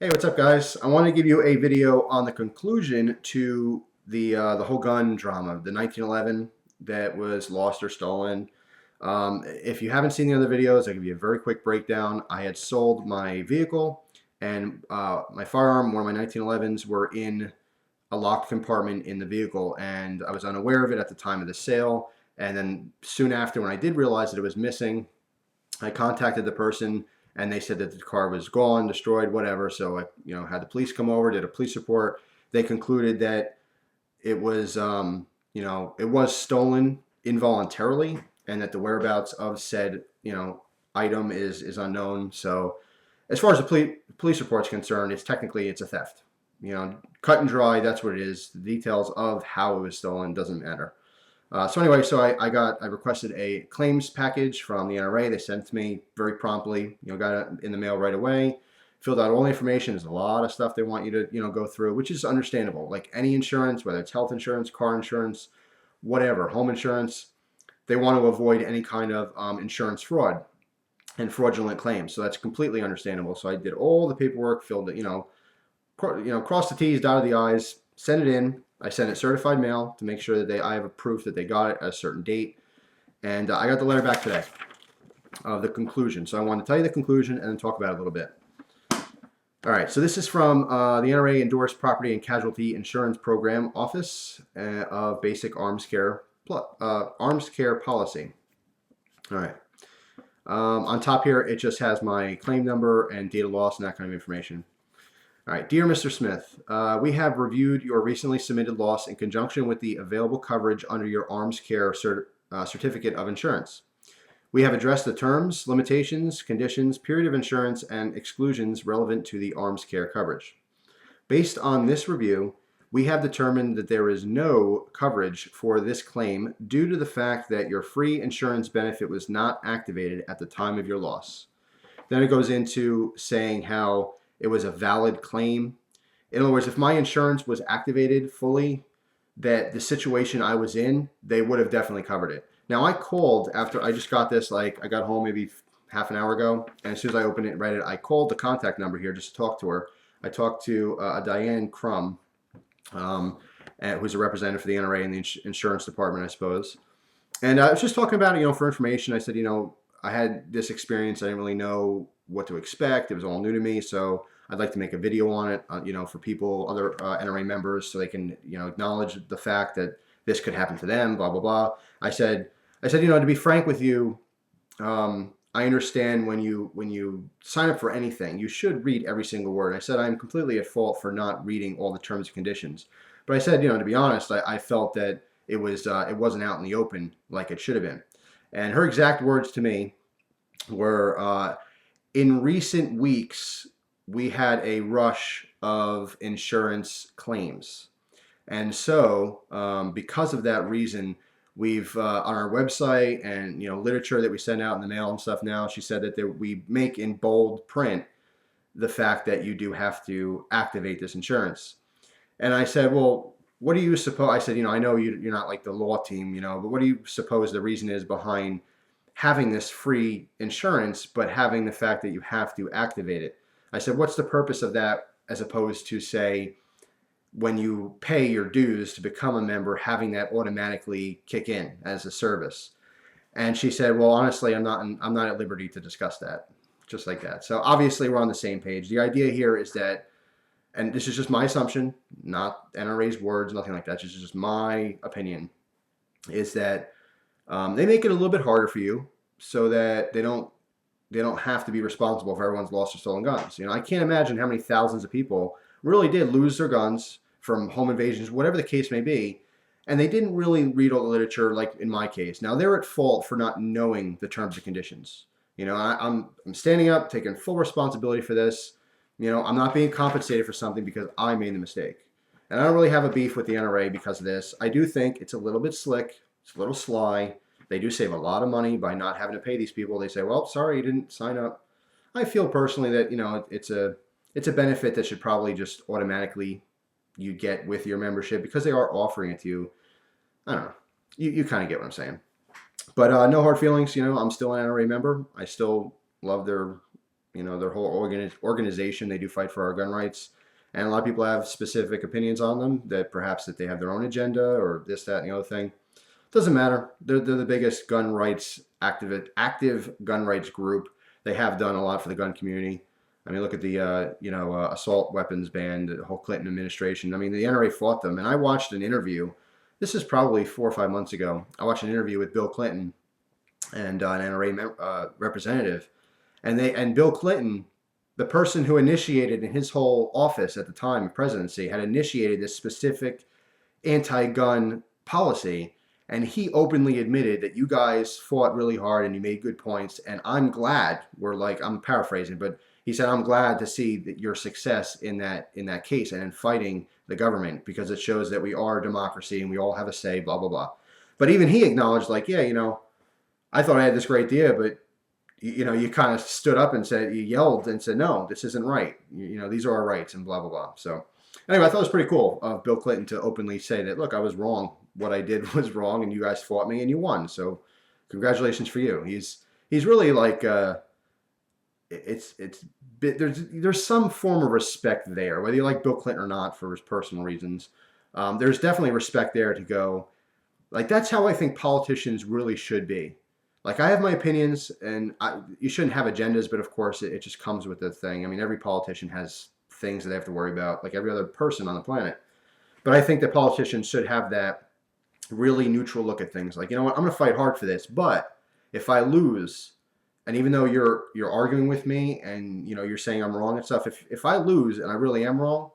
Hey, what's up, guys? I want to give you a video on the conclusion to the whole gun drama, the 1911 that was lost or stolen. If you haven't seen the other videos, I'll give you a very quick breakdown. I had sold my vehicle, and my firearm, one of my 1911s, were in a locked compartment in the vehicle, and I was unaware of it at the time of the sale. And then soon after, when I did realize that it was missing, I contacted the person and they said that the car was gone, destroyed, whatever. So I, had the police come over, did a police report. They concluded that it was, it was stolen involuntarily, and that the whereabouts of said, item is unknown. So as far as the police report's concerned, it's a theft. Cut and dry. That's what it is. The details of how it was stolen doesn't matter. So anyway, I requested a claims package from the NRA. They sent it to me very promptly. Got it in the mail right away. Filled out all the information. There's a lot of stuff they want you to go through, which is understandable. Like any insurance, whether it's health insurance, car insurance, whatever, home insurance, they want to avoid any kind of insurance fraud and fraudulent claims. So that's completely understandable. So I did all the paperwork, filled it, crossed the T's, dotted the I's, sent it in. I sent it certified mail to make sure that I have a proof that they got it at a certain date. And I got the letter back today of the conclusion. So I want to tell you the conclusion and then talk about it a little bit. All right, so this is from the NRA Endorsed Property and Casualty Insurance Program Office of Basic Arms Care Policy. All right. On top here, it just has my claim number and date of loss and that kind of information. All right, dear Mr. Smith, we have reviewed your recently submitted loss in conjunction with the available coverage under your Arms Care Certificate of Insurance. We have addressed the terms, limitations, conditions, period of insurance, and exclusions relevant to the Arms Care coverage. Based on this review, we have determined that there is no coverage for this claim due to the fact that your free insurance benefit was not activated at the time of your loss. Then it goes into saying how it was a valid claim. In other words, if my insurance was activated fully, that the situation I was in, they would have definitely covered it. Now, I called after I just got this, I got home maybe half an hour ago, and as soon as I opened it and read it, I called the contact number here just to talk to her. I talked to Diane Crum, who's a representative for the NRA in the insurance department, I suppose. And I was just talking about it, for information. I said, I had this experience. I didn't really know what to expect. It was all new to me, so I'd like to make a video on it, for people, other NRA members, so they can, acknowledge the fact that this could happen to them, blah, blah, blah. I said, to be frank with you, I understand when you sign up for anything, you should read every single word. I said, I'm completely at fault for not reading all the terms and conditions. But I said, to be honest, I felt that it wasn't out in the open like it should have been. And her exact words to me were, in recent weeks, we had a rush of insurance claims. And so because of that reason, we've on our website and literature that we send out in the mail and stuff now, she said that we make in bold print the fact that you do have to activate this insurance. And I said, well, what do you suppose? I said, I know you're not like the law team, but what do you suppose the reason is behind having this free insurance, but having the fact that you have to activate it? I said, what's the purpose of that, as opposed to, say, when you pay your dues to become a member, having that automatically kick in as a service? And she said, well, honestly, I'm not at liberty to discuss that, just like that. So obviously we're on the same page. The idea here is that, and this is just my assumption, not NRA's words, nothing like that, this is just my opinion, is that they make it a little bit harder for you so that they don't have to be responsible for everyone's lost or stolen guns. I can't imagine how many thousands of people really did lose their guns from home invasions, whatever the case may be, and they didn't really read all the literature, like in my case. Now, they're at fault for not knowing the terms and conditions. I'm standing up, taking full responsibility for this. I'm not being compensated for something because I made the mistake. And I don't really have a beef with the NRA because of this. I do think it's a little bit slick. It's a little sly. They do save a lot of money by not having to pay these people. They say, well, sorry, you didn't sign up. I feel personally that, it's a benefit that should probably just automatically you get with your membership, because they are offering it to you. I don't know. You kind of get what I'm saying. But no hard feelings. I'm still an NRA member. I still love their You know, their whole organization, they do fight for our gun rights. And a lot of people have specific opinions on them that perhaps that they have their own agenda or this, that, and the other thing. Doesn't matter. They're the biggest gun rights active gun rights group. They have done a lot for the gun community. I mean, look at the assault weapons ban, the whole Clinton administration. I mean, the NRA fought them, and I watched an interview. This is probably 4 or 5 months ago. I watched an interview with Bill Clinton and an NRA representative, and Bill Clinton, the person who initiated in his whole office at the time of presidency, had initiated this specific anti-gun policy. And he openly admitted that you guys fought really hard and you made good points. And I'm glad, I'm paraphrasing, but he said, I'm glad to see that your success in that case and in fighting the government, because it shows that we are a democracy and we all have a say, blah, blah, blah. But even he acknowledged, like, yeah, I thought I had this great idea, but you kind of stood up and said, you yelled and said, no, this isn't right. These are our rights and blah, blah, blah. So anyway, I thought it was pretty cool of Bill Clinton to openly say that, look, I was wrong. What I did was wrong, and you guys fought me, and you won. So, congratulations for you. He's really like there's some form of respect there, whether you like Bill Clinton or not for his personal reasons. There's definitely respect there to go. Like, that's how I think politicians really should be. Like, I have my opinions, and you shouldn't have agendas, but of course it just comes with the thing. I mean, every politician has things that they have to worry about, like every other person on the planet. But I think that politicians should have that really neutral look at things. Like, you know what, I'm going to fight hard for this, but if I lose, and even though you're arguing with me and you're saying I'm wrong and stuff, if I lose and I really am wrong,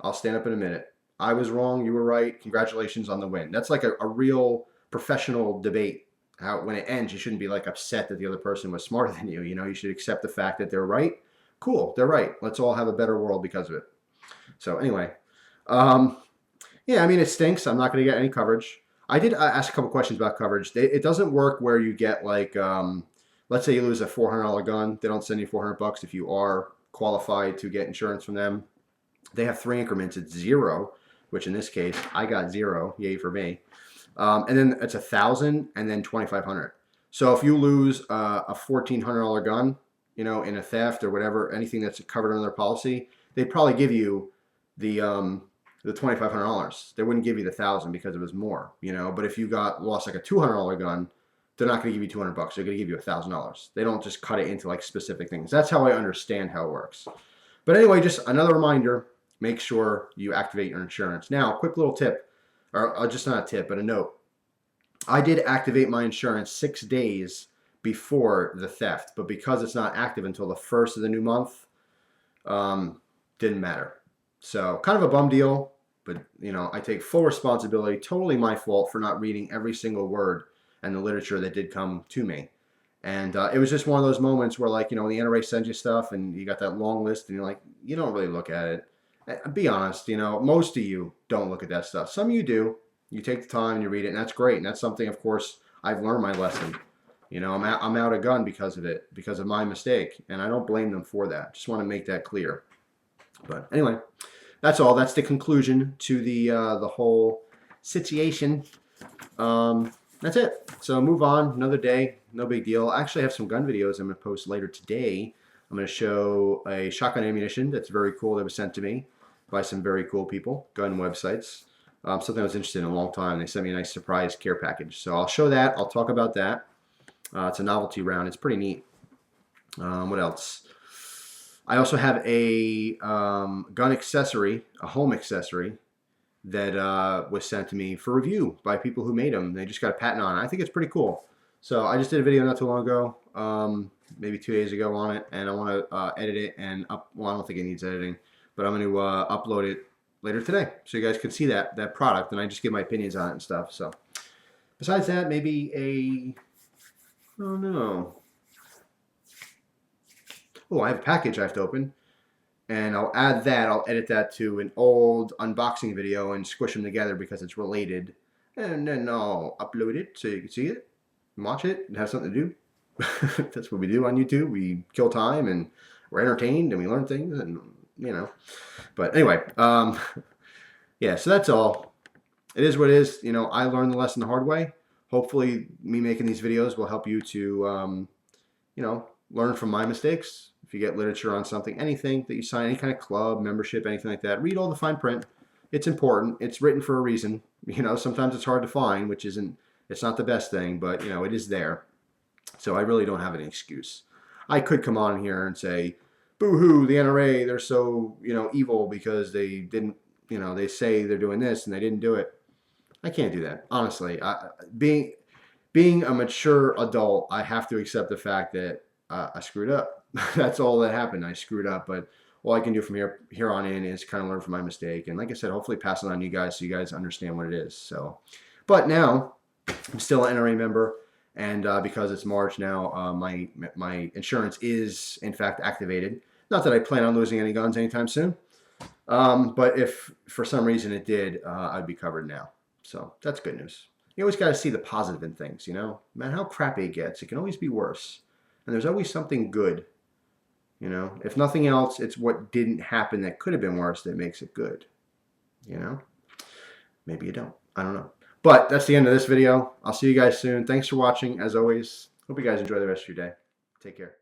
I'll stand up in a minute. I was wrong, you were right, congratulations on the win. That's like a real professional debate. How when it ends, you shouldn't be like upset that the other person was smarter than you. You should accept the fact that they're right. Cool, they're right. Let's all have a better world because of it. So anyway, yeah, I mean, it stinks. I'm not going to get any coverage. I did ask a couple questions about coverage. It doesn't work where you get like, let's say you lose a $400 gun. They don't send you $400 if you are qualified to get insurance from them. They have 3 increments. It's 0, which in this case, I got 0. Yay for me. And then it's 1,000 and then 2,500. So if you lose a $1,400 gun, in a theft or whatever, anything that's covered under their policy, they'd probably give you the $2,500. They wouldn't give you the 1,000 because it was more, But if you lost like a $200 gun, they're not going to give you $200. They're going to give you $1,000. They don't just cut it into like specific things. That's how I understand how it works. But anyway, just another reminder: make sure you activate your insurance. Now, quick little tip, or just not a tip, but a note. I did activate my insurance 6 days before the theft, but because it's not active until the 1st of the new month, didn't matter. So kind of a bum deal. But, I take full responsibility, totally my fault for not reading every single word and the literature that did come to me. And it was just one of those moments where, like, when the NRA sends you stuff and you got that long list and you're like, you don't really look at it. Be honest, most of you don't look at that stuff. Some of you do. You take the time and you read it, and that's great. And that's something, of course, I've learned my lesson. I'm out a gun because of it, because of my mistake. And I don't blame them for that. Just want to make that clear. But anyway, that's all. That's the conclusion to the whole situation. That's it. So move on. Another day. No big deal. I actually have some gun videos I'm going to post later today. I'm going to show a shotgun ammunition that's very cool that was sent to me by some very cool people, gun websites. Something I was interested in a long time. They sent me a nice surprise care package. So I'll show that. I'll talk about that. It's a novelty round. It's pretty neat. What else? I also have a gun accessory, a home accessory, that was sent to me for review by people who made them. They just got a patent on it. I think it's pretty cool. So I just did a video not too long ago, maybe 2 days ago on it, and I want to edit it and well, I don't think it needs editing, but I'm going to upload it later today so you guys can see that product, and I just give my opinions on it and stuff. So besides that, maybe oh no. Oh, I have a package I have to open, and I'll add that. I'll edit that to an old unboxing video and squish them together because it's related, and then I'll upload it so you can see it, and watch it, and have something to do. That's what we do on YouTube. We kill time, and we're entertained, and we learn things, and But anyway, yeah. So that's all. It is what it is. I learned the lesson the hard way. Hopefully, me making these videos will help you to, learn from my mistakes. If if you get literature on something, anything that you sign, any kind of club, membership, anything like that, read all the fine print. It's important. It's written for a reason. You know, sometimes it's hard to find, which isn't, it's not the best thing, but, you know, it is there. So I really don't have any excuse. I could come on here and say, boo-hoo, the NRA, they're so, you know, evil because they didn't, you know, they say they're doing this and they didn't do it. I can't do that. Honestly, being a mature adult, I have to accept the fact that I screwed up. That's all that happened. I screwed up, but all I can do from here on in is kind of learn from my mistake. And like I said, hopefully pass it on to you guys so you guys understand what it is. So, but now I'm still an NRA member. And because it's March now, my insurance is in fact activated. Not that I plan on losing any guns anytime soon, but if for some reason it did, I'd be covered now. So that's good news. You always got to see the positive in things, you know? No matter how crappy it gets, it can always be worse. And there's always something good, you know? If nothing else, it's what didn't happen that could have been worse that makes it good, you know? Maybe you don't. I don't know. But that's the end of this video. I'll see you guys soon. Thanks for watching, as always. Hope you guys enjoy the rest of your day. Take care.